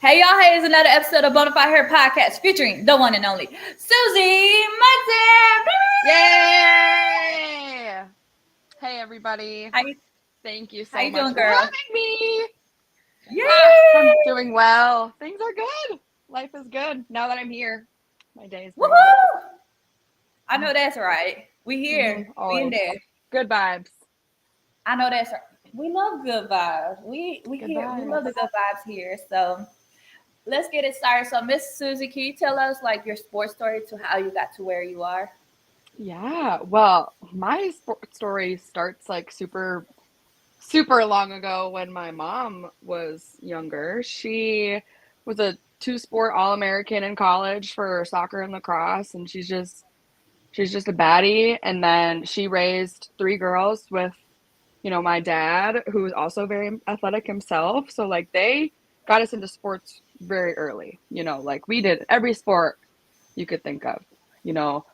Hey y'all, hey, it's another episode of Bonafide Hair Podcast featuring the one and only Susie Monson. Yay! Hey everybody. How you, Thank you how so you much doing, for girl? having me. I'm Yay! doing well. Things are good. Life is good now that I'm here. My day is pretty good. Woohoo! I know that's right. We here. We in Always. there. Good vibes. I know that's right. We love good vibes. We Good here. We love vibes. the good vibes here. So let's get it started. So Miss Susie, can you tell us like your sports story to how you got to where you are? Yeah. Well, my story starts like super long ago when my mom was younger. She was a two-sport All-American in college for soccer and lacrosse, and she's just a baddie. And then she raised three girls with, my dad, who was also very athletic himself. So like they got us into sports very early. Like we did every sport you could think of, you know,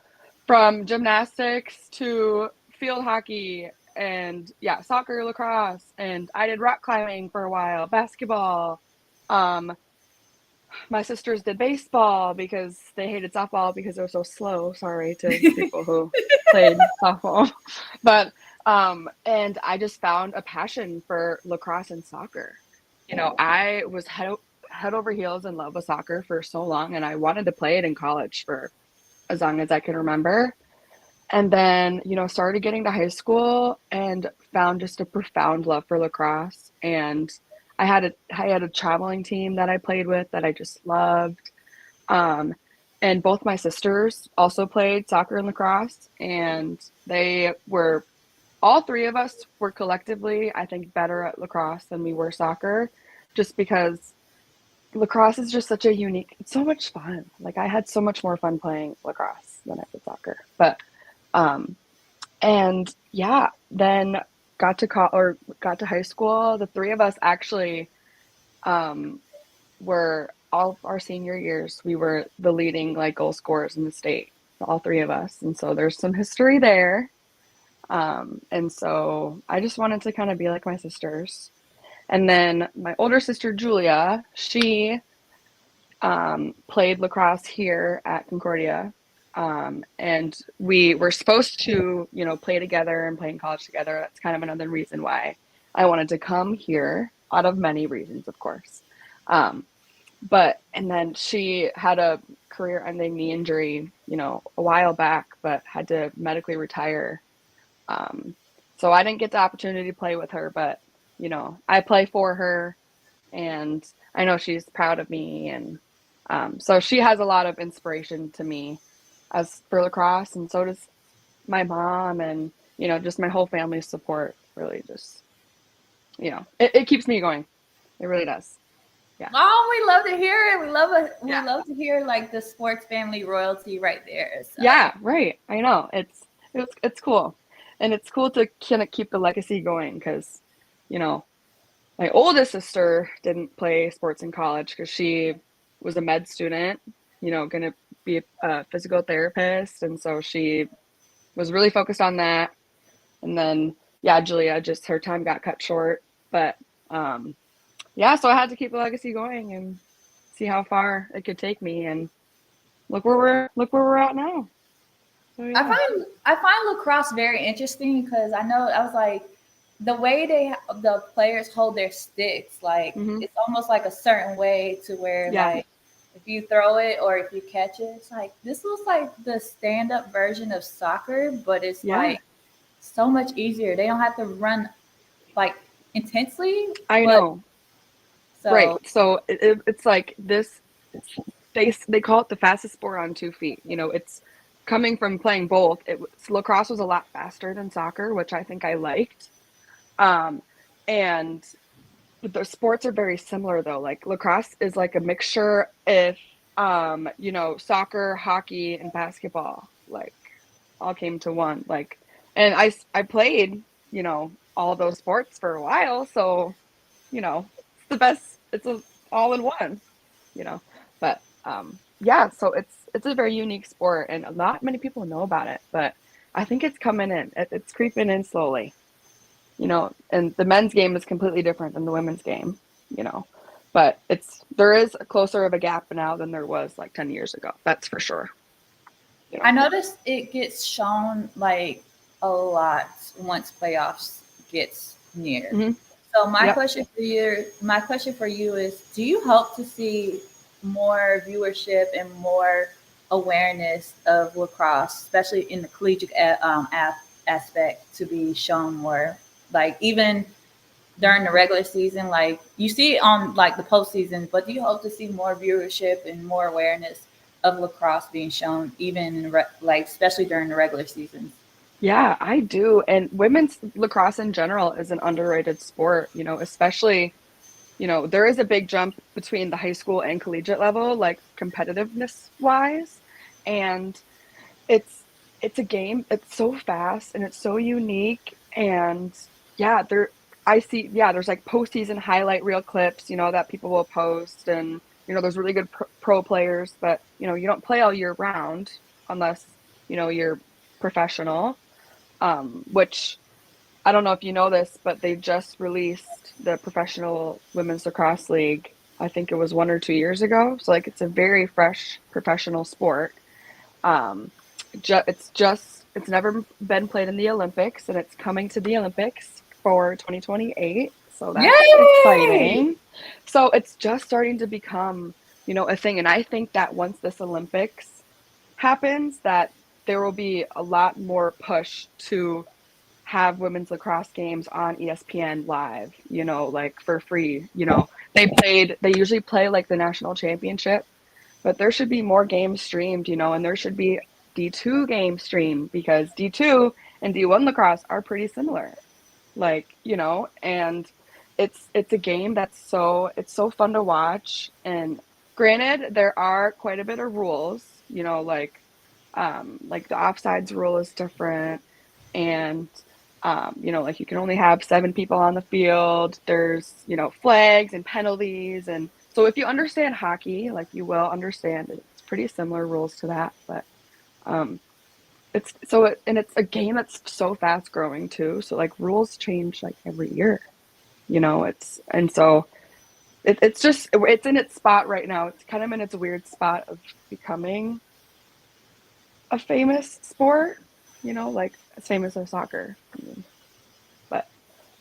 from gymnastics to field hockey and yeah, soccer, lacrosse, and I did rock climbing for a while, basketball. Um, my sisters did baseball because they hated softball because it was so slow. Sorry to people who played softball. But and I just found a passion for lacrosse and soccer. I was head over heels in love with soccer for so long, and I wanted to play it in college for as long as I can remember. And then, started getting to high school and found just a profound love for lacrosse. And I had a traveling team that I played with that I just loved. Um, and both my sisters also played soccer and lacrosse, and all three of us were collectively, I think, better at lacrosse than we were soccer, just because lacrosse is just such a unique, it's so much fun. Like I had so much more fun playing lacrosse than I did soccer. But um, and yeah, then got to high school. The three of us actually um, were all of our senior years. We were the leading like goal scorers in the state, all three of us. And so there's some history there. And so I just wanted to kind of be like my sisters. And then my older sister Julia, she played lacrosse here at Concordia. And we were supposed to, play together and play in college together. That's kind of another reason why I wanted to come here, out of many reasons, of course. And then she had a career ending knee injury, a while back, but had to medically retire. So I didn't get the opportunity to play with her, but, I play for her, and I know she's proud of me. And so she has a lot of inspiration to me as for lacrosse, and so does my mom, and just my whole family's support really just it keeps me going. It really does. Yeah. Oh, we love to hear it. We love it. We Yeah. love to hear like the sports family royalty right there. So Yeah, right. I know. It's cool. And it's cool to kind of keep the legacy going because, you know, my oldest sister didn't play sports in college because she was a med student, going to be a physical therapist. And so she was really focused on that. And then, yeah, Julia, just her time got cut short. But yeah, so I had to keep the legacy going and see how far it could take me. And look where we're at now. So yeah. I find lacrosse very interesting because I was like the way the players hold their sticks, like Mm-hmm. it's almost like a certain way to where Yeah. like if you throw it or if you catch it, it's like this looks like the stand up version of soccer, but it's Yeah. like so much easier. They don't have to run like intensely, I but know. Right. so So it's like this. They call it the fastest sport on 2 feet. It's coming from playing both. Lacrosse was a lot faster than soccer, which I think I liked. Um, and the sports are very similar though. Like lacrosse is like a mixture if soccer, hockey, and basketball like all came to one. Like, and I played all those sports for a while, so it's the best. All in one, you know. But yeah, so it's a very unique sport, and not many people know about it. But I think it's coming in. It's creeping in slowly. And the men's game is completely different than the women's game. You know, But there is a closer of a gap now than there was like 10 years ago. That's for sure. You I know. noticed it gets shown like a lot once playoffs gets near. Hmm. So Yep. my question for you is, do you hope to see more viewership and more awareness of lacrosse, especially in the collegiate aspect, to be shown more? Like even during the regular season, like you see it on like the postseason, but do you hope to see more viewership and more awareness of lacrosse being shown, even in like especially during the regular seasons? Yeah, I do. And women's lacrosse in general is an underrated sport, especially, there is a big jump between the high school and collegiate level, like competitiveness wise. And it's it's a game, it's so fast and it's so unique. And yeah, there's like postseason highlight reel clips, that people will post. And, there's really good pro players, but, you don't play all year round unless, you're professional. Which I don't know if you know this, but they just released the Professional Women's Lacrosse League. I think it was 1 or 2 years ago. So like it's a very fresh professional sport. Um, it's never been played in the Olympics, and it's coming to the Olympics for 2028. So that's Yay! exciting. So it's just starting to become, a thing. And I think that once this Olympics happens, that there will be a lot more push to have women's lacrosse games on ESPN live, like for free. They usually play like the national championship, but there should be more games streamed, and there should be D2 games streamed because D2 and D1 lacrosse are pretty similar. Like, and it's a game it's so fun to watch. And granted, there are quite a bit of rules, like the offsides rule is different. And like you can only have 7 people on the field. There's, flags and penalties. And so if you understand hockey, like you will understand it's pretty similar rules to that. But um, and it's a game that's so fast growing too. So like rules change like every year, and so it's in its spot right now. It's kind of in its weird spot of becoming a famous sport, like as famous as soccer. I mean, but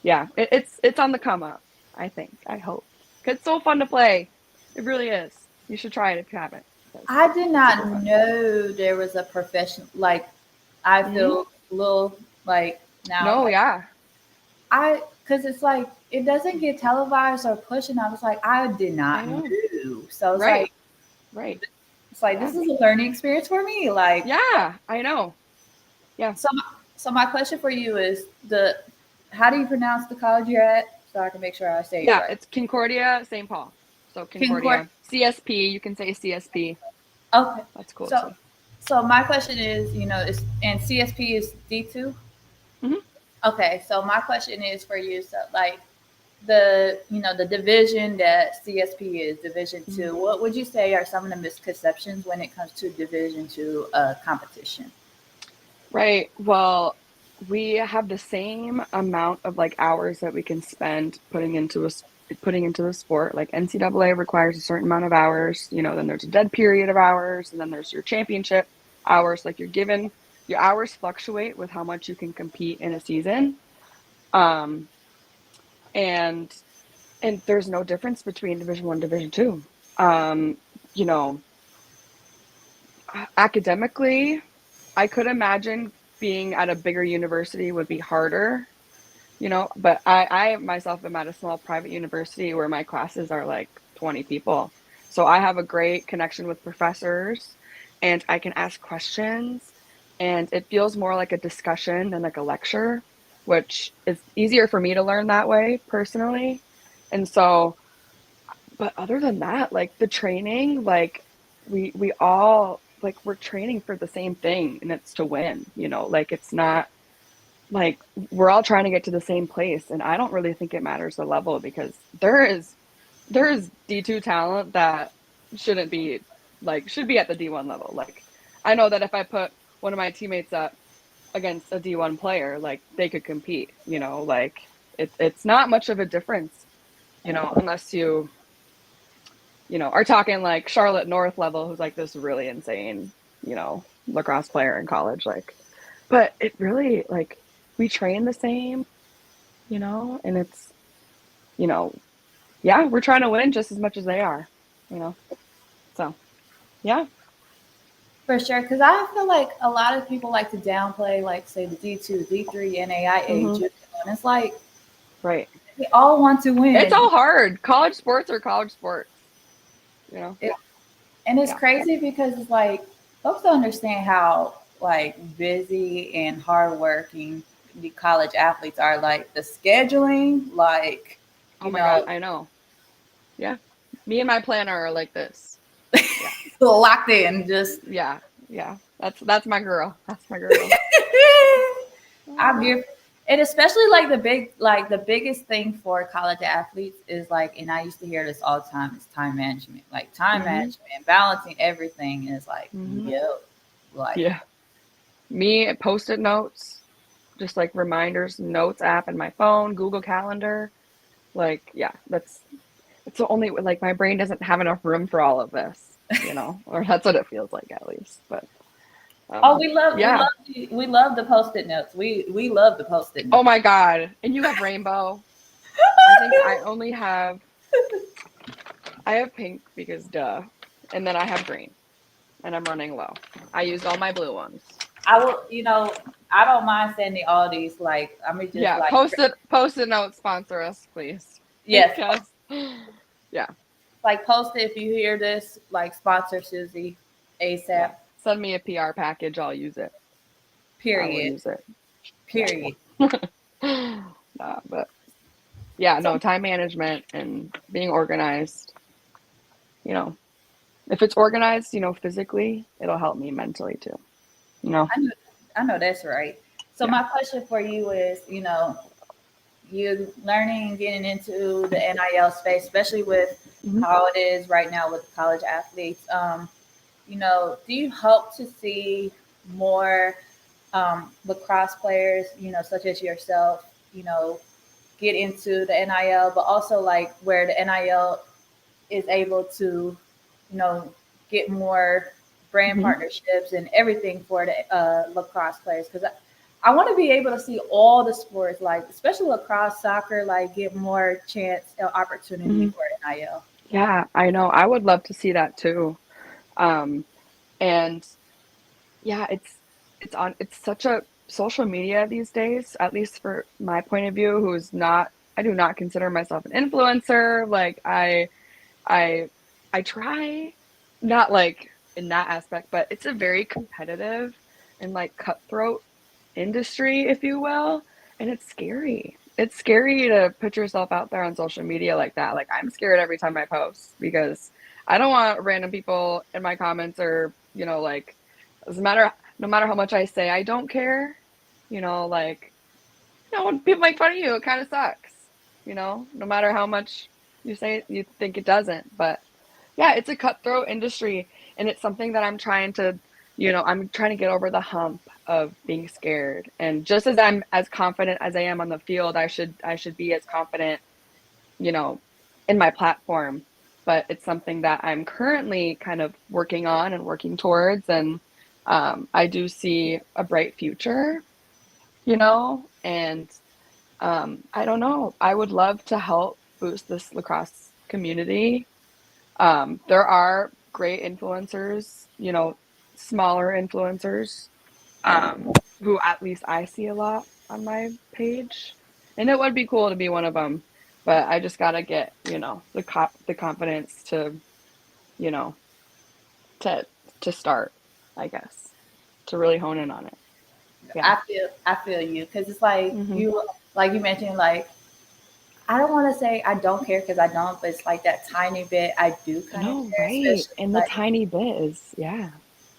yeah, it's on the come up. I hope. 'Cause it's so fun to play. It really is. You should try it if you haven't. Because I did it's super not fun. know there was a profession like I Hmm. feel a little like now No, like yeah, because it's like it doesn't get televised or pushed, and I was like I did I not know. know. So Right, right. it's like Yeah, this is a learning experience for me. Like yeah. I know. Yeah, so so my question for you is the how do you pronounce the college you're at so I can make sure I say it yeah. right? It's Concordia, St. Paul. So Concord. Concordia, CSP. You can say CSP. Okay. That's cool So too. so my question is, it's and CSP is D2. Hmm. Okay, so my question is for you. So like the division that CSP is Division Hmm. Two. What would you say are some of the misconceptions when it comes to Division Two competition? Right. Well, we have the same amount of like hours that we can spend putting into the sport. Like NCAA requires a certain amount of hours, then there's a dead period of hours, and then there's your championship hours. Like your hours fluctuate with how much you can compete in a season. Um, and and there's no difference between Division 1, Division 2. Um, you know, Academically, I could imagine being at a bigger university would be harder, but I myself am at a small private university where my classes are like 20 people. So I have a great connection with professors and I can ask questions, and it feels more like a discussion than like a lecture, which is easier for me to learn that way personally. And so, but other than that, like the training, like we all like we're training for the same thing, and it's to win, like it's not like we're all trying to get to the same place. And I don't really think it matters the level, because there is D2 talent that shouldn't be should be at the D1 level. Like I know that if I put one of my teammates up against a D1 player, like they could compete, like it's not much of a difference, unless you are talking like Charlotte North level, who's like this really insane, lacrosse player in college. Like, but it really, like, we train the same, and it's, you know, yeah, we're trying to win just as much as they are, you know. So, yeah. For sure, because I feel like a lot of people like to downplay, like say the D2, D3, NAIA, Hmm. junior, and it's like Right. they all want to It's win. all hard. College sports are college sports, you know. It, and it's Yeah. crazy because it's like folks don't understand how like busy and hardworking the college athletes are. Like the scheduling, like Oh you my God, know, I know. Yeah. Me and my planner are like this. Yeah. locked in. Just Yeah. Yeah. That's my girl. That's my girl. I'm Oh. here. And especially like the biggest thing for college athletes is like, and I used to hear this all the time, is time management. Like time Mhm. management, balancing everything is like, Mhm. yep, like Yeah. Me, post-it notes, just like reminders, notes app in my phone, Google Calendar. Like, yeah, it's the only, like, my brain doesn't have enough room for all of this, or that's what it feels like, at least. But oh, yeah. we love the post-it notes. We love the post-it Oh notes. my God. And you have rainbow. I think I have pink because duh. And then I have green and I'm running low. I used all my blue ones. I will, I don't mind sending all these. Like, I mean, just Yeah, like, post-it note sponsor us, please. yes, Because yeah, like post it if you hear this. Like, sponsor Susie yeah. ASAP. Send me a PR package, I'll use it. I will Period. use it. Yeah. Period. But yeah, So no, time management and being organized, you know. If it's organized, physically, it'll help me mentally too. You know? I know, I know that's right. So Yeah. my question for you is, you learning and getting into the NIL space, especially with Hmm. how it is right now with the college athletes. Do you hope to see more lacrosse players, such as yourself, get into the NIL, but also like where the NIL is able to, you know, get more brand Hmm. partnerships and everything for the lacrosse players? Because I want to be able to see all the sports, like especially lacrosse, soccer, like get more chance, opportunity Hmm. for NIL. Yeah, I know. I would love to see that too. Um, and yeah, it's such a social media these days, at least for my point of view, who's not I do not consider myself an influencer. Like I I try, not like in that aspect, but it's a very competitive and like cutthroat industry, if you will, and it's scary. It's scary to put yourself out there on social media like that. Like I'm scared every time I post because I don't want random people in my comments or, like doesn't matter no matter how much I say I don't care, like when people make fun of you, it kind of sucks, no matter how much you say you think it doesn't. But yeah, it's a cutthroat industry, and it's something that I'm trying to get over the hump of being scared. And just as I'm as confident as I am on the field, I should be as confident, you know, in my platform. But it's something that I'm currently kind of working on and working towards, and I do see a bright future, and I don't know. I would love to help boost this lacrosse community. There are great influencers, smaller influencers, who at least I see a lot on my page, and it would be cool to be one of them. But I just gotta get, the confidence to, you know, to to start, I guess, to really hone in on it. Yeah. I feel you because it's like Hmm. like you mentioned, like I don't want to say I don't care because I don't, but it's like that tiny bit I do I kind of know, care, right? especially And the like tiny bit is, yeah.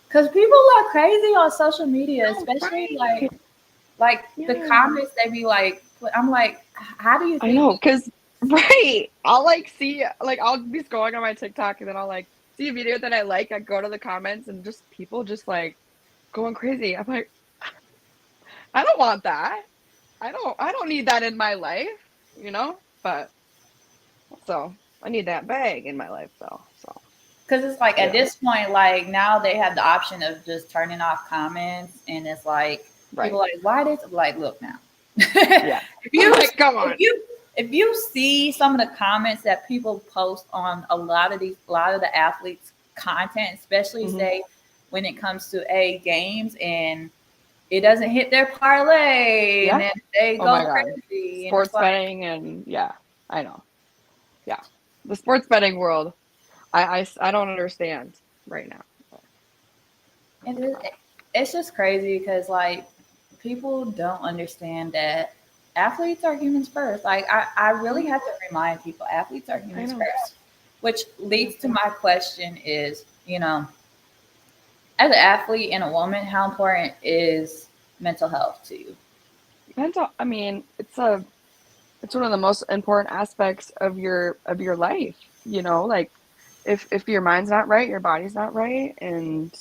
because people are crazy on social media, No, especially right. like the Yeah. comments they be like. I'm like, how do you I think? know, because right, I'll like see, like I'll be scrolling on my TikTok and then I'll like see a video that I like. I go to the comments and just people just like going crazy. I'm like, I don't want that. I don't need that in my life, you know. But so I need that bag in my life though. So Because it's like at yeah, this point, like now they have the option of just turning off comments, and it's like people right. like, why this? Like, look now, Yeah. if you Like, come if on. you if you see some of the comments that people post on a lot of the athletes' content, especially Hmm. say when it comes to games and it doesn't hit their parlay, and Yeah. then they Oh my go God. crazy, and it's Sports like betting and yeah, I know. Yeah. The sports betting world, I don't understand right now. Oh it my is. God. It's just crazy because like people don't understand that athletes are humans first. Like I really Mhm. have to remind people athletes are I humans know. first. Which Yeah. leads to my question is, as an athlete and a woman, how important is mental health to you? I mean, it's one of the most important aspects of your life, like if your mind's not right, your body's not right, and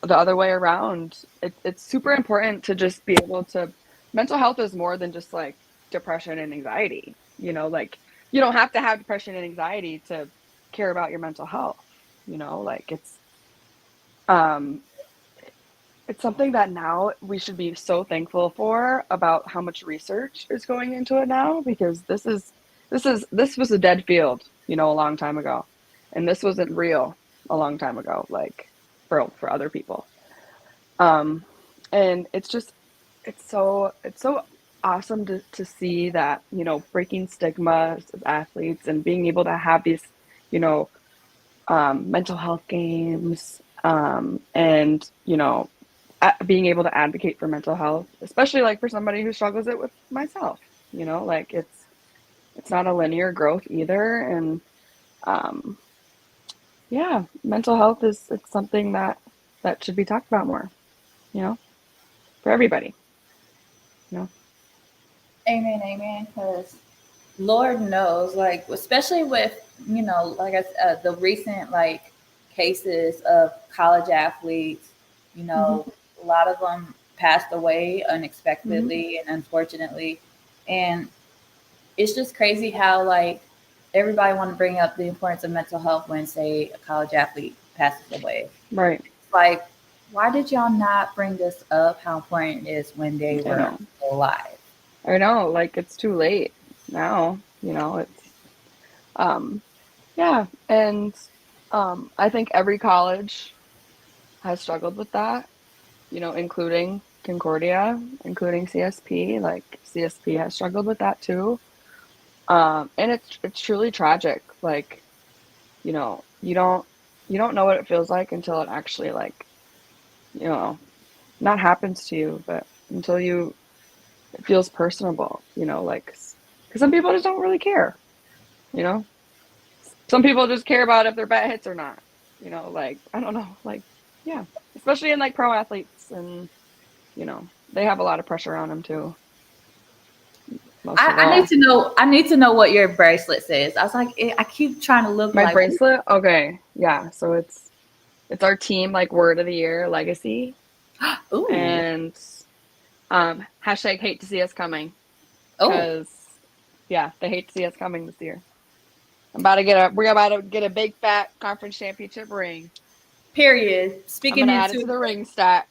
the other way around. It's super important to just be able to mental health is more than just like depression and anxiety, like you don't have to have depression and anxiety to care about your mental health, like um it's something that now we should be so thankful for about how much research is going into it now, because this was a dead field, a long time ago, and this wasn't real a long time ago, like for other people. um and it's so awesome to see that, breaking stigmas as athletes and being able to have these, you know mental health games, and being able to advocate for mental health, especially like for somebody who struggles it with myself. Like it's not a linear growth either, and um, yeah, mental health is it's something that should be talked about more. You know, for everybody. You know. Amen, amen. Because Lord knows, like especially with like I said, the recent like cases of college athletes, Hmm. a lot of them passed away Hmm. unexpectedly and unfortunately, and it's just crazy how like everybody want to bring up the importance of mental health when say a college athlete passes away. Right. It's like, why did y'all not bring this up? How important it is when they I were know. alive? I know. Like it's too late now. It's um yeah, and I think every college has struggled with that, including Concordia, including CSP. Like CSP has struggled with that too. And it's truly tragic. Like, you don't know what it feels like until it actually like, you know, not happens to you, but until it feels personable, like because some people just don't really care, you know. Some people just care about if their bet hits or not, like I don't know, like yeah, especially in like pro athletes, and they have a lot of pressure on them too, most of I need all. to know. I need to know what your bracelet says. I was like, I keep trying to look My like, bracelet, okay, yeah, so it's our team like word of the year legacy, ooh, and hashtag hate to see us coming, oh, because yeah, they hate to see us coming this year. We're about to get a big fat conference championship ring. period. I'm Speaking gonna add it to into, the ring stack.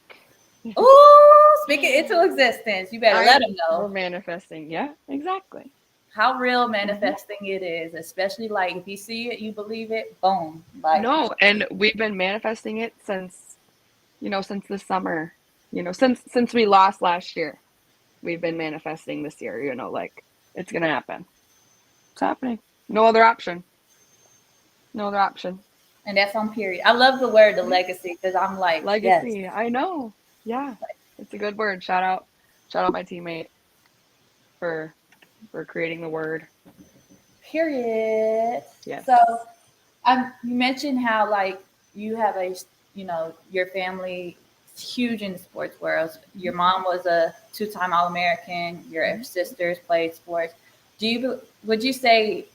speaking into existence. You better let I them We're know manifesting. Yeah, exactly. how real Hmm. manifesting it is. Especially like if you see it, you believe it. Boom, like No, and we've been manifesting it since the summer. Since we lost last year, we've been manifesting this year. Like it's gonna happen. It's happening. No other option. No other option. and that's on period. I love the word the Yeah. legacy because I'm like, yes, Legacy. I know. Yeah. It's a good word. Shout out my teammate for creating the word. period. Yes. So you mentioned how like you have your family is huge in the sports world. Your mom was a two-time All-American. Your Mhm. sisters played sports. Would you say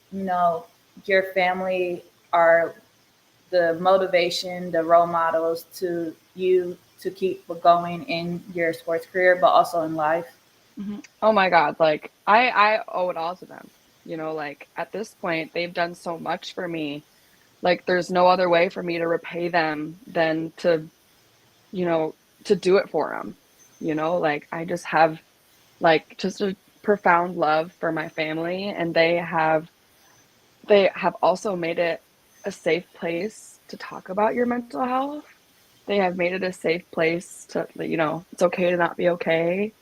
your family are the motivation, the role models to you to keep going in your sports career, but also in life? Mhm. Oh my God. Like I owe it all to them. You know, like at this point, they've done so much for me. Like there's no other way for me to repay them than to, you know, to do it for them. You know, like I just have like just a profound love for my family, and they have also made it a safe place to talk about your mental health. They have made it a safe place to, you know, it's okay to not be okay.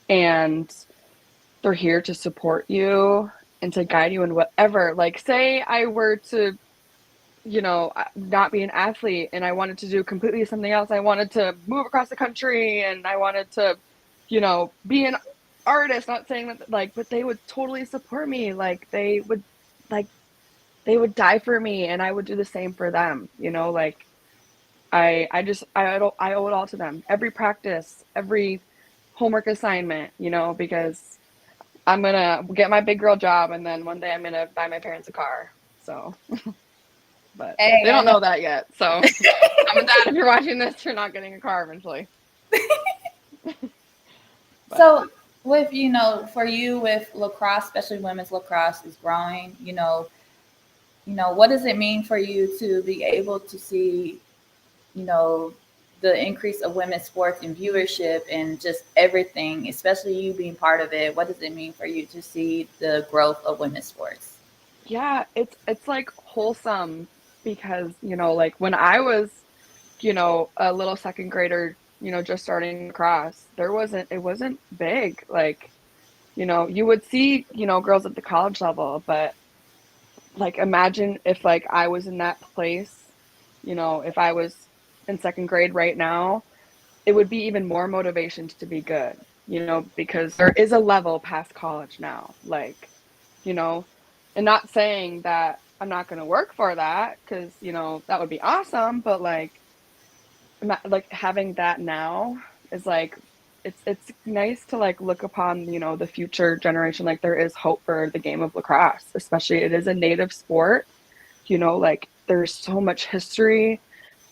And they're here to support you and to guide you in whatever. Like, say I were to, you know, not be an athlete and I wanted to do completely something else. I wanted to move across the country and I wanted to, you know, be an artist, not saying that, like, but they would totally support me. Like, they would die for me and I would do the same for them, you know, like I owe it all to them. Every practice, every homework assignment, you know, because I'm gonna get my big girl job and then one day I'm gonna buy my parents a car. So, but Hey, they I don't know. know that yet. So, mom and dad, if you're watching this, you're not getting a car eventually. But So with for you with lacrosse, especially women's lacrosse is growing, what does it mean for you to be able to see, you know, the increase of women's sports and viewership and just everything, especially you being part of it? What does it mean for you to see the growth of women's sports? yeah, it's like wholesome because, you know, like when I was, you know, a little second grader, you know, just starting lacrosse, it wasn't big. Like, you know, you would see, you know, girls at the college level, but like imagine if like I was in that place, you know, if I was in second grade right now, it would be even more motivation to be good, you know, because there is a level past college now. Like, you know, and not saying that I'm not going to work for that because, you know, that would be awesome, but like having that now is like it's nice to like look upon, you know, the future generation. Like there is hope for the game of lacrosse, especially it is a native sport, you know, like there's so much history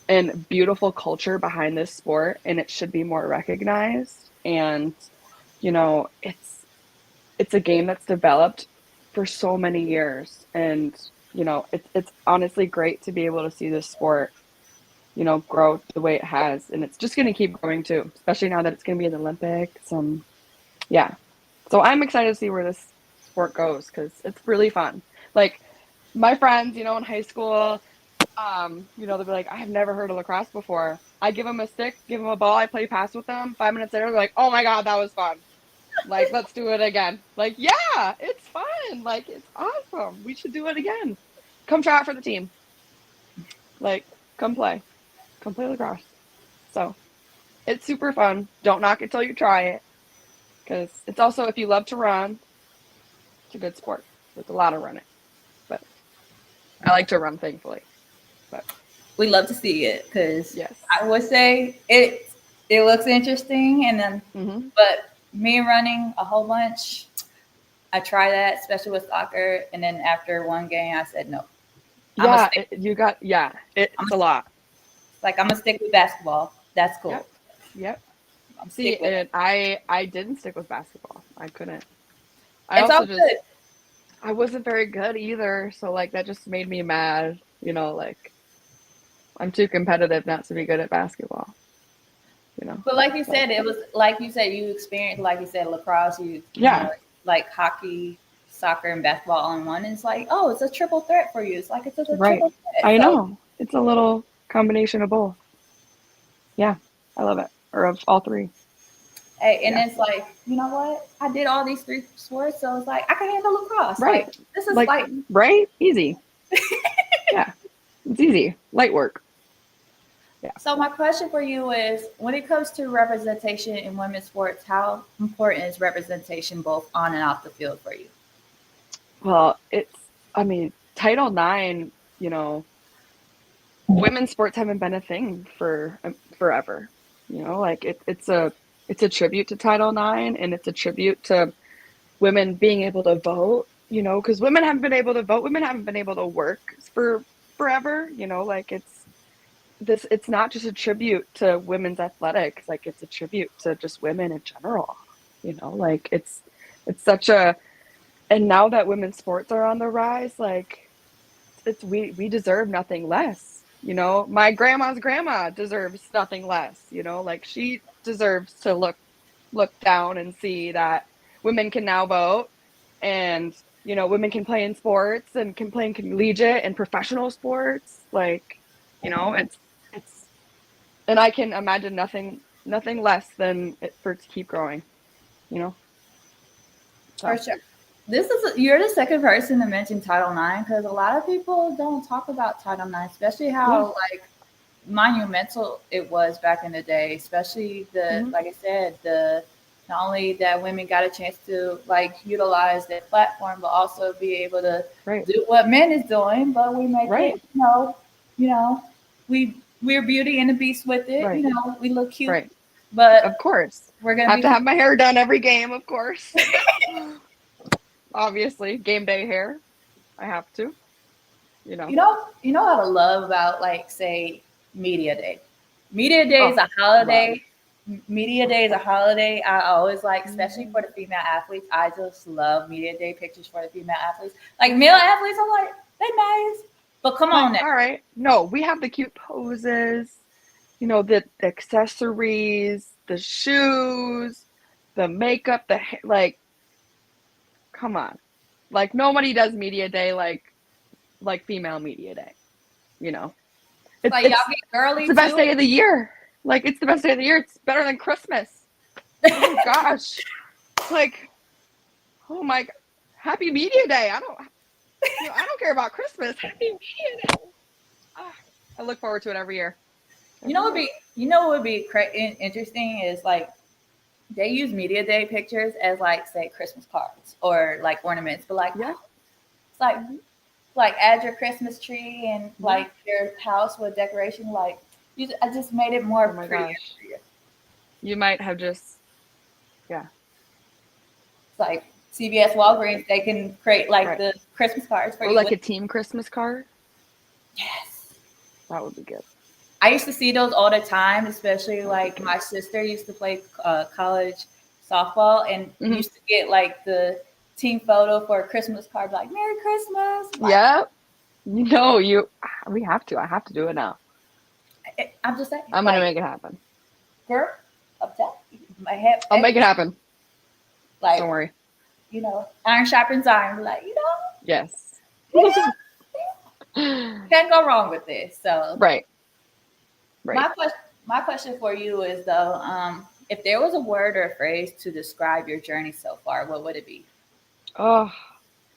and beautiful culture behind this sport and it should be more recognized. And you know, it's a game that's developed for so many years, and you know, it's honestly great to be able to see this sport, you know, grow the way it has. And it's just going to keep growing too, especially now that it's going to be in the Olympics. And yeah. So I'm excited to see where this sport goes because it's really fun. Like my friends, you know, in high school, you know, they'll be like, I have never heard of lacrosse before. I give them a stick, give them a ball, I play pass with them. 5 minutes later, they're like, oh my God, that was fun. Like, let's do it again. Like, yeah, it's fun. Like, it's awesome. We should do it again. Come try out for the team. Like, come play. Come play lacrosse. So it's super fun. Don't knock it till you try it. Because it's also, if you love to run, it's a good sport. There's a lot of running. But I like to run, thankfully. But We love to see it because yes. I would say it looks interesting, and then Mm-hmm. but me running a whole bunch, I try that, especially with soccer, and then after one game, I said no. I'm gonna Yeah, stick. it's a lot. I'm gonna stick with basketball. That's Yep. cool. Yep. I'm See, stick with it. and I didn't stick with basketball. I couldn't. I It's all also just good. I wasn't very good either, so like that just made me mad, you know, like I'm too competitive not to be good at basketball, you know. But like you But said, it was like you said, you experienced, like you said, lacrosse, yeah, like hockey, soccer, and basketball all in one. And it's like, oh, it's a triple threat for you. It's like it's a right. triple threat. I So, know. It's a little combination of both. Yeah. I love it. Or of all three. hey, and Yeah. it's like, you know what? I did all these three sports, so it's like I can handle lacrosse. Right. Like this is Like like. right? Easy. Yeah. It's easy. Light work. Yeah. So my question for you is, when it comes to representation in women's sports, how important is representation both on and off the field for you? Well, I mean, Title IX, you know, women's sports haven't been a thing for forever. You know, like it's a tribute to Title IX, and it's a tribute to women being able to vote. You know, because women haven't been able to vote, women haven't been able to work for forever. You know, like it's not just a tribute to women's athletics, like it's a tribute to just women in general. You know, like it's such a And now that women's sports are on the rise, like it's we deserve nothing less. You know, my grandma's grandma deserves nothing less, you know, like she deserves to look down and see that women can now vote, and you know, women can play in sports and can play in collegiate and professional sports. Like, you know, it's and I can imagine nothing less than it, for it to keep growing, you know. For So sure. You're the second person to mention Title IX because a lot of people don't talk about Title IX, especially yeah. how like monumental it was back in the day, especially the Hmm. like I said, the not only that women got a chance to like utilize their platform, but also be able to Right. do what men is doing, but we make it, Right. you know, we're Beauty and the Beast with it, Right. we look cute, Right. Of but course. we're gonna Have be to have my hair done every game, of course. Obviously, game day hair. I have to, you know. You know what I love about like say media day. Media day is Oh, a love. holiday. Media day is a holiday. I always like, especially Mhm. for the female athletes. I just love media day pictures for the female athletes. Like male athletes, I'm like, they nice, but come Like, on now. all right. No, we have the cute poses, you know, the accessories, the shoes, the makeup, like, come on. Like nobody does media day like female media day, you know. It's It's like y'all it's get it's girly the best too. day of the year. Like it's the best day of the year. It's better than Christmas. Oh gosh. Like, oh my god. Happy media day. I don't care about Christmas. Happy media day. Ah, I look forward to it every year. You know Every what would year. be you know what would be interesting is like they use media day pictures as like say Christmas cards or like ornaments, but like Yeah. it's Mhm. like add your Christmas tree and Yeah. like your house with decoration. Like I just made it more Oh my prettier gosh. for you. You might have just, yeah, It's like CVS, Walgreens, they can create like right. the Christmas cards for Or you like with. a team Christmas card. Yes, That would be good. I used to see those all the time. Especially That would be like good. my sister used to play college softball and Hmm. used to get like the team photo for a Christmas card, like Merry Christmas. Like Yeah. No, we have to. I have to do it now. I'm just saying, I'm gonna like make it happen. girl, up top, my head, I'll make it happen. Don't like worry. iron sharpens iron. Like Yes. you can't go wrong with this. So Right. Right. my question, my question for you is though, if there was a word or a phrase to describe your journey so far, what would it be? Oh,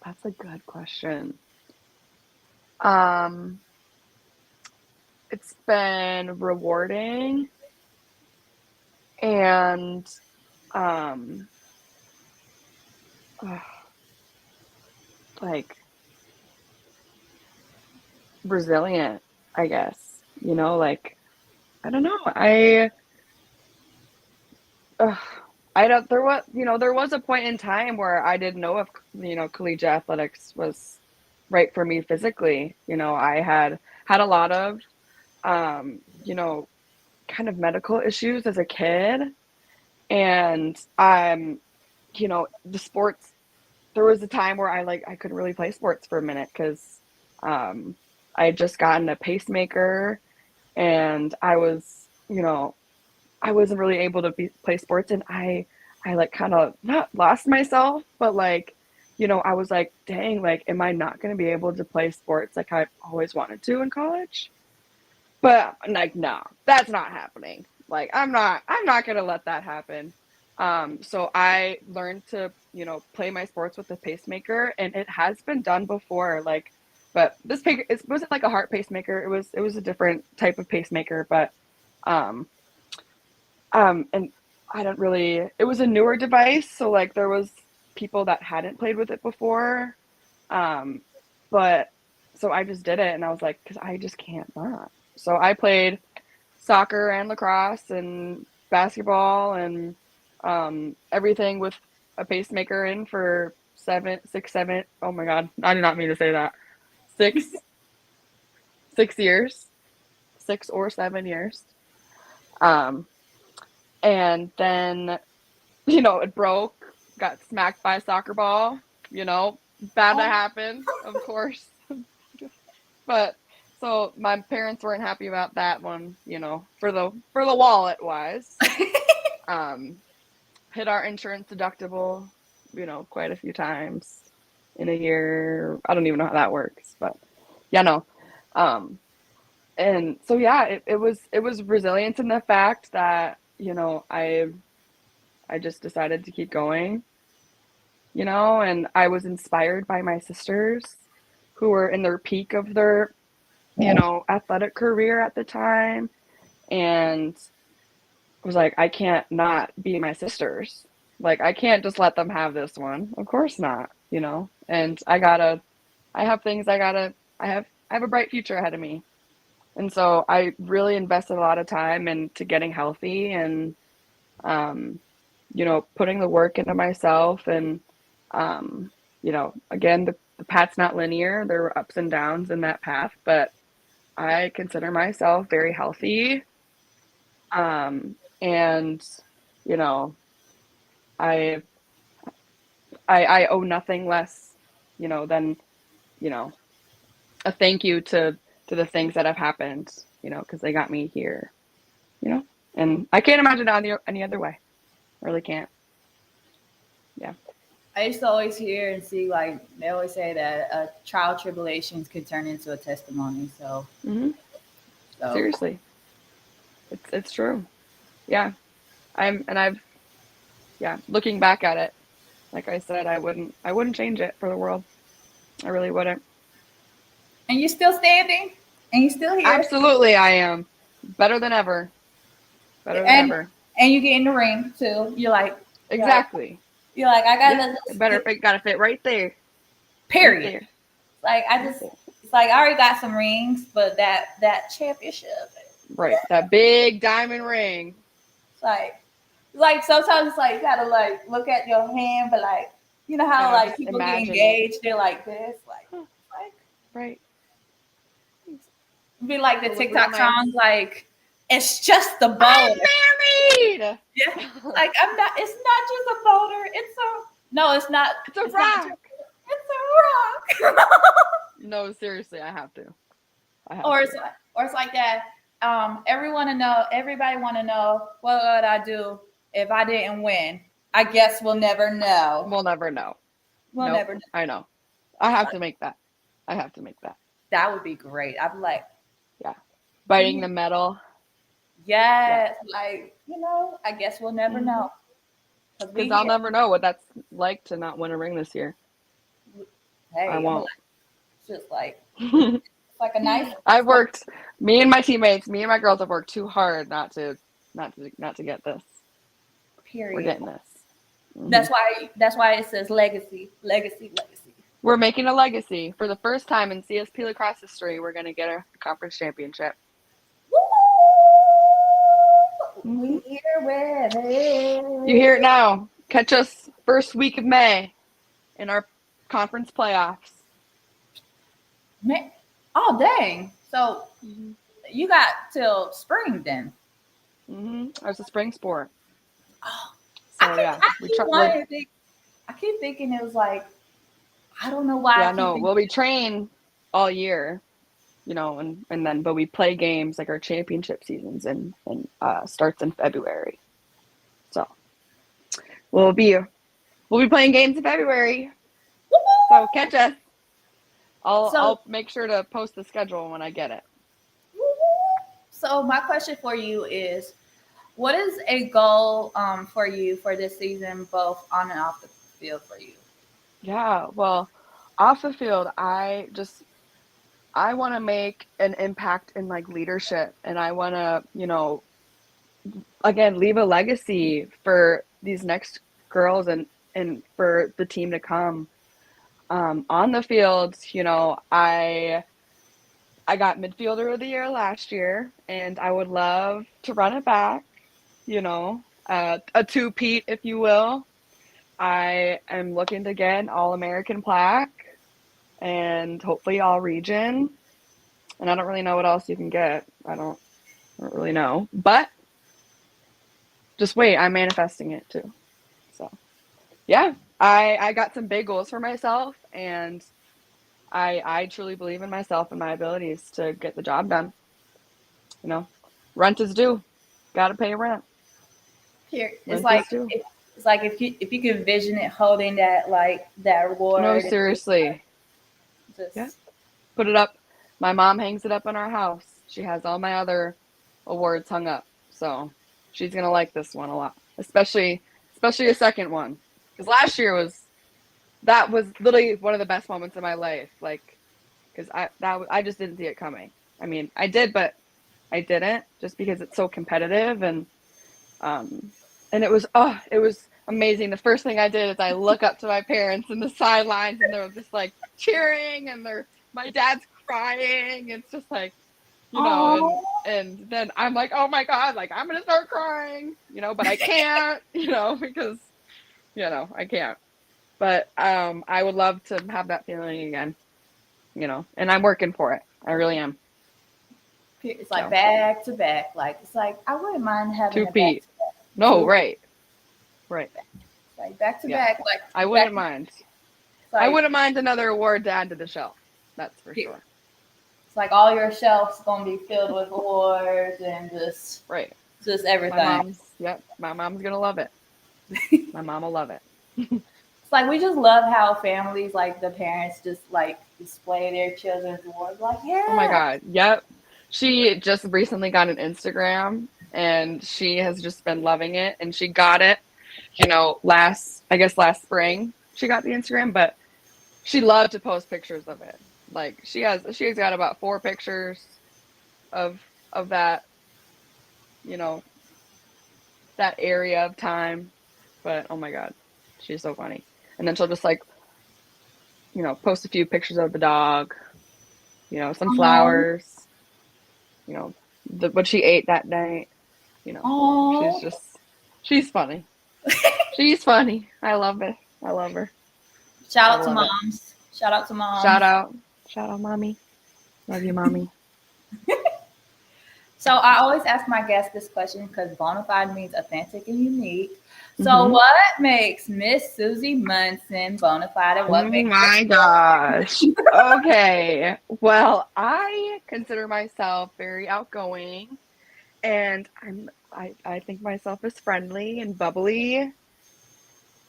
that's a good question. Um, it's been rewarding and um uh, like resilient, I guess. You know, like I don't know. Uh, I don't there was a point in time where I didn't know if collegiate athletics was right for me physically. You know, I had a lot of you know, kind of medical issues as a kid, and the sports, there was a time where I couldn't really play sports for a minute because um I had just gotten a pacemaker, and I wasn't really able to play sports, and I like kind of not lost myself, but like I was like, dang, like am I not going to be able to play sports like I always wanted to in college? But like, no, that's not happening. Like I'm not gonna let that happen. So I learned to, play my sports with a pacemaker, and it has been done before. Like, but this it wasn't like a heart pacemaker. It was a different type of pacemaker, but um and I don't really. It was a newer device, so like there was people that hadn't played with it before. Um, but so I just did it, and I was like, because I just can't not. So I played soccer and lacrosse and basketball and everything with a pacemaker in for 7, 6, 7. Oh my God, I did not mean to say that. 6 years, 6 or 7 years. Um, and then it broke, got smacked by a soccer ball. you know, bad to happen, of course. But so my parents weren't happy about that one, you know, for the wallet wise. Um, hit our insurance deductible, you know, quite a few times in a year. I don't even know how that works, but yeah, no. Um, and so yeah, it was resilience in the fact that, you know, I just decided to keep going, you know, and I was inspired by my sisters who were in their peak of their, you know, athletic career at the time, and I was like, I can't not be my sisters. Like, I can't just let them have this one. Of course not, you know. And I have things I have a bright future ahead of me. And so I really invested a lot of time into getting healthy and, um, you know, putting the work into myself. And, um, you know, again, the path's not linear. There were ups and downs in that path, but I consider myself very healthy. And, you know, I, I owe nothing less, you know, than, you know, a thank you to the things that have happened, you know, because they got me here, you know, and I can't imagine it any other way. I really can't. Yeah. I used to always hear and see, like, they always say that trial tribulations can turn into a testimony. Hmm. So Seriously, it's true. Yeah. I've yeah. Looking back at it, like I said, I wouldn't change it for the world. I really wouldn't. and you're still standing, and you're still here, Absolutely, I am better than ever. Better than and ever. you get in the ring too. You're like, Exactly. I Yeah. gotta It just better it gotta fit right there. Right period. there. Like I Right just, there. it's like I already got some rings, but that championship, Right. That big diamond ring. it's like sometimes it's like you gotta like look at your hand, but like you know how Gotta like just people get imagine it. engaged, they're like this, Huh, like right. be like the It'll look real TikTok nice. song, like it's just the I'm boulder. married. Yeah, like I'm not. It's not just a boulder. It's a no. It's not. It's a It's not just. rock. It's a rock. No, seriously, I have to. I have or to. it's like that. Everybody want to know what would I do if I didn't win. I guess we'll never know. We'll never know. We'll Nope. never know. I know. I have to make that. I have to make that. That would be great. I'd be like, Yeah. Biting the metal. Yeah. yes, like I guess we'll never Mm-hmm. know because we Because I'll here. never know what that's like to not win a ring this year. I Hey, I'm like, won't. just like it's like a nice. I've worked. Me and my teammates, me and my girls have worked too hard not to get this. We're Period. getting this. Hmm. That's why it says legacy, legacy, legacy. We're making a legacy for the first time in CSP lacrosse history. We're gonna get a conference championship. Woo! Hmm. We here with You hear it it. now. Catch us first week of May in our conference playoffs. Man, oh dang! So Hmm. you got till spring then. Hmm. It's a spring sport, Oh, so yeah, I we keep try. We're wanting to think. I keep thinking it was like I don't know why I yeah, keep no. thinking. Well, we train all year, you know, and then but we play games like our championship seasons and starts in February. So we'll be we'll be playing games in February. So catch us. So I'll make sure to post the schedule when I get it. so my question for you is, what is a goal for you for this season, both on and off the field for you? Yeah, well, off the field, I want to make an impact in like leadership, and I want to, you know, again, leave a legacy for these next girls and for the team to come. On the field, you know, I got midfielder of the year last year, and I would love to run it back. You know, a two-peat, if you will. I am looking to get an All-American plaque and hopefully all region. And I don't really know what else you can get. I don't really know. But just wait, I'm manifesting it too. So yeah. I got some big goals for myself, and I truly believe in myself and my abilities to get the job done. You know, rent is due. Got to pay rent. Here, Rent is due. it's like if you could envision it holding that like that No, reward, and seriously. Yeah. just Put it up. My mom hangs it up in our house. She has all my other awards hung up. So she's gonna like this one a lot. Especially a second one. Because last year that was literally one of the best moments of my life. Like, because I just didn't see it coming. I mean, I did, but I didn't, just because it's so competitive, um and it was amazing. The first thing I did is I look up to my parents in the sidelines, and they're just like cheering, and my dad's crying. It's just like, oh, and then I'm like, oh my God, like I'm gonna start crying, but I can't, because I can't. But I would love to have that feeling again, and I'm working for it. I really am. it's like So back to back. Like it's like I wouldn't mind having two a back Pete. to back. No, Two, right. Right. like back to Yeah. back, I like back. wouldn't mind. It's I like wouldn't mind another award to add to the shelf. That's for sure. it's like all your shelves gonna be filled with awards and Right. just everything. My mom's gonna love it. My mom will love it. It's like we just love how families, like the parents, just like display their children's awards. Like, Oh my yeah, God. Yep. She just recently got an Instagram, and she has just been loving it. And she got it, I guess last spring she got the Instagram, but she loved to post pictures of it. Like she's got about 4 pictures of that, you know, that area of time. But oh my God, she's so funny. And then she'll just like, post a few pictures of the dog, some oh, flowers, what she ate that night. She's oh. just, she's funny. She's funny. I love it. I love her. Shout I out to love it. moms. Shout out to Shout moms. out. Shout out, mommy. Love you, mommy. So I always ask my guests this question because Bonafide means authentic and unique. So Mm-hmm. what makes Miss Susie Monson Bonafide, and what Oh makes her my gosh. Okay. Well, I consider myself very outgoing, and I think myself as friendly and bubbly.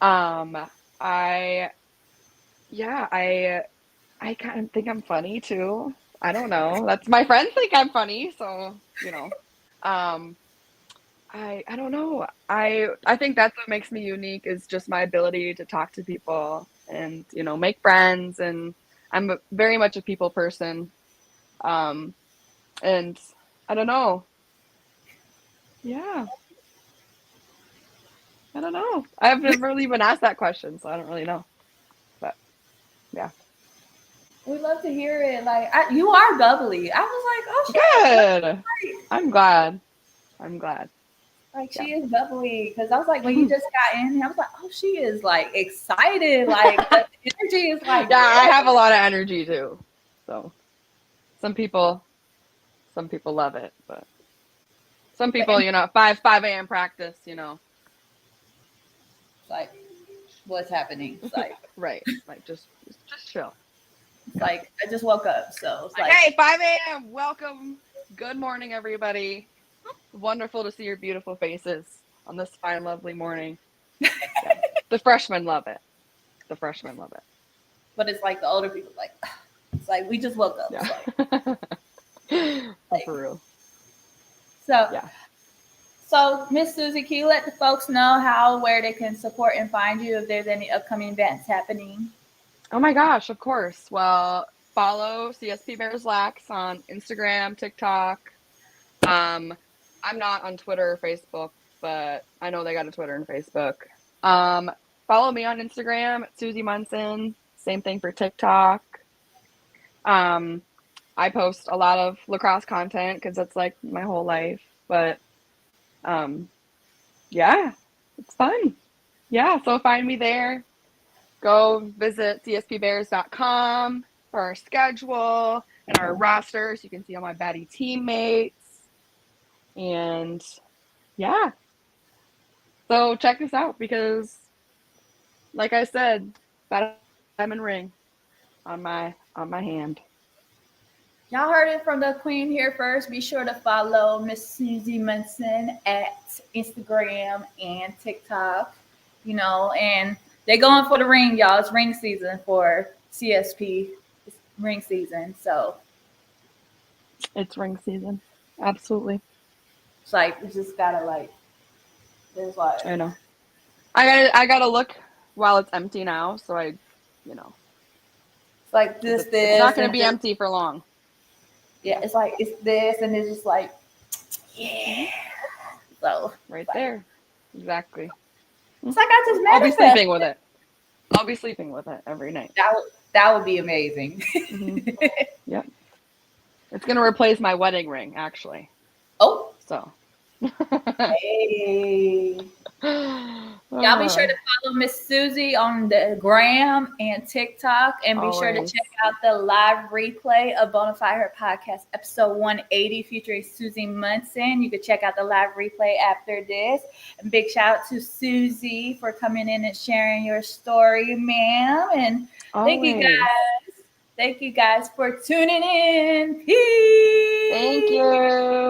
Um, I yeah, I kind of think I'm funny too. I don't know. That's my friends think I'm funny, so Um, I don't know. I think that's what makes me unique, is just my ability to talk to people and make friends, and very much a people person. Um, and I don't know. Yeah, I don't know. I've never really been asked that question, so I don't really know. But yeah, We love to hear it. Like you are bubbly. I was like, oh, she is good. bubbly. I'm glad. I'm glad. Like Yeah. she is bubbly because I was like, when you just got in, I was like, oh, she is like excited. Like the energy is like Yeah, I there. have a lot of energy too. So some people some people love it, but some The people, energy, 5 a.m. practice, like what's happening. It's like right. Like just chill. it's like I just woke up, so it's Like, like hey, 5 a.m. Welcome. Good morning, everybody. Wonderful to see your beautiful faces on this fine, lovely morning. Yeah. The freshmen love it. The freshmen love it. but it's like the older people like it's like we just woke up. Yeah. It's For like real. so Yeah. so Miss Susie, can you let the folks know where they can support and find you if there's any upcoming events happening? Oh my gosh, of course. Well, follow CSP Bears Lax on Instagram, TikTok. Um, I'm not on Twitter or Facebook, but I know they got a Twitter and Facebook. Um, Follow me on Instagram at Susie Monson. Same thing for TikTok. Um, I post a lot of lacrosse content because that's like my whole life. But um, yeah, it's fun. Yeah, so find me there. Go visit cspbears.com for our schedule and our roster so you can see all my baddie teammates. And yeah, so check this out because like I said, diamond ring on my hand. Y'all heard it from the queen here first. Be sure to follow Miss Susie Monson at Instagram and TikTok. And they going for the ring, y'all. It's ring season for CSP. It's ring season, so It's ring season. Absolutely. it's like we just gotta like. There's like I know. I gotta look while it's empty now, so you know, it's like because this, it's not this, gonna and be this. empty for long. Yeah, it's like it's this, and it's just like Hmm. yeah. So Right it's like there. Exactly. I just I'll be manifested. sleeping with it. I'll be sleeping with it every night. That would be amazing. Hmm. Yep. It's gonna replace my wedding ring, actually. Oh, So. hey. Y'all be sure Uh, to follow Miss Susie on the gram and TikTok, and be sure to always. check out the live replay of Bonafide Her Podcast, episode 180, featuring Susie Monson. You can check out the live replay after this. And big shout out to Susie for coming in and sharing your story, ma'am. And thank you Always. guys. Thank you guys for tuning in. Thank Peace. you.